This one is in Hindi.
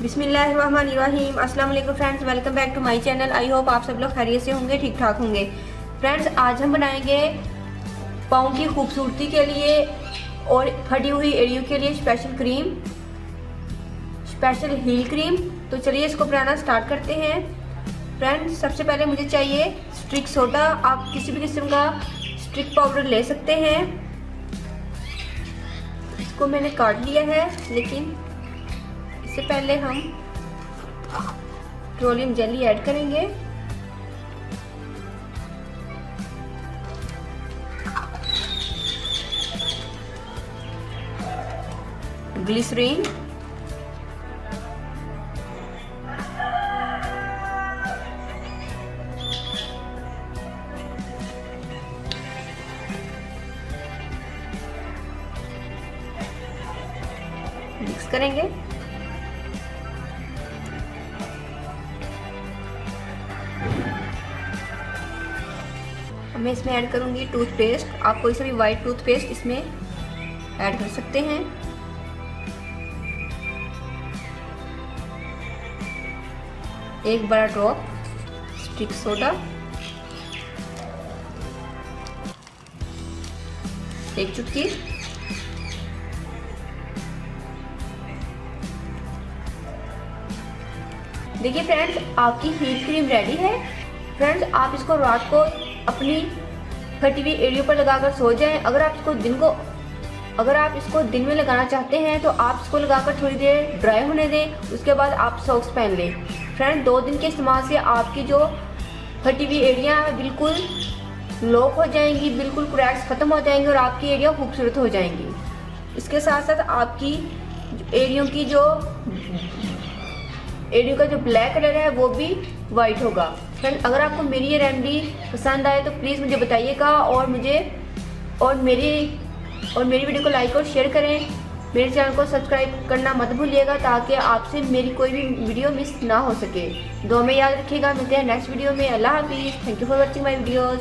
बिस्मिल्लाहिर्रहमानिर्रहीम। अस्सलाम वालेकुम friends, welcome back to my channel. I hope आप सब लोग खैरियत से होंगे, ठीक ठाक होंगे। फ्रेंड्स, आज हम बनाएंगे पाँव की खूबसूरती के लिए और फटी हुई एड़ियों के लिए special cream, special heel cream. तो चलिए इसको बनाना स्टार्ट करते हैं। फ्रेंड्स, सबसे पहले मुझे चाहिए स्ट्रिक सोडा। आप किसी भी किस्म का स्ट्रिक पाउडर ले सकते हैं। इसको मैंने काट लिया है, लेकिन इससे पहले हम पेट्रोलियम जेली ऐड करेंगे। ग्लिसरीन, मिक्स करेंगे। मैं इसमें ऐड करूंगी टूथपेस्ट। आप कोई सा भी वाइट टूथपेस्ट इसमें ऐड कर सकते हैं। एक बड़ा ड्रॉप स्टिक सोडा, एक चुटकी। देखिए फ्रेंड्स, आपकी हीट क्रीम रेडी है। फ्रेंड्स, आप इसको रात को अपनी फटी हुई एड़ियों पर लगाकर सो जाएं। अगर आप इसको दिन में लगाना चाहते हैं तो आप इसको लगाकर थोड़ी देर ड्राई होने दें। उसके बाद आप सॉक्स पहन लें। फ्रेंड्स, 2 दिन के इस्तेमाल से आपकी जो फटी हुई एड़ियाँ बिल्कुल लॉक हो जाएंगी, बिल्कुल क्रैक्स खत्म हो जाएंगे और आपकी एड़ियाँ खूबसूरत हो जाएंगी। इसके साथ साथ आपकी एड़ियों का जो ब्लैक कलर है वो भी वाइट होगा। फ्रेंड, अगर आपको मेरी ये रेमेडी पसंद आए तो प्लीज़ मुझे बताइएगा और मेरी वीडियो को लाइक और शेयर करें। मेरे चैनल को सब्सक्राइब करना मत भूलिएगा ताकि आपसे मेरी कोई भी वीडियो मिस ना हो सके। दुआ में याद रखिएगा। मिलते हैं नेक्स्ट वीडियो में। अल्लाह हाफिज़। Thank you for watching my videos.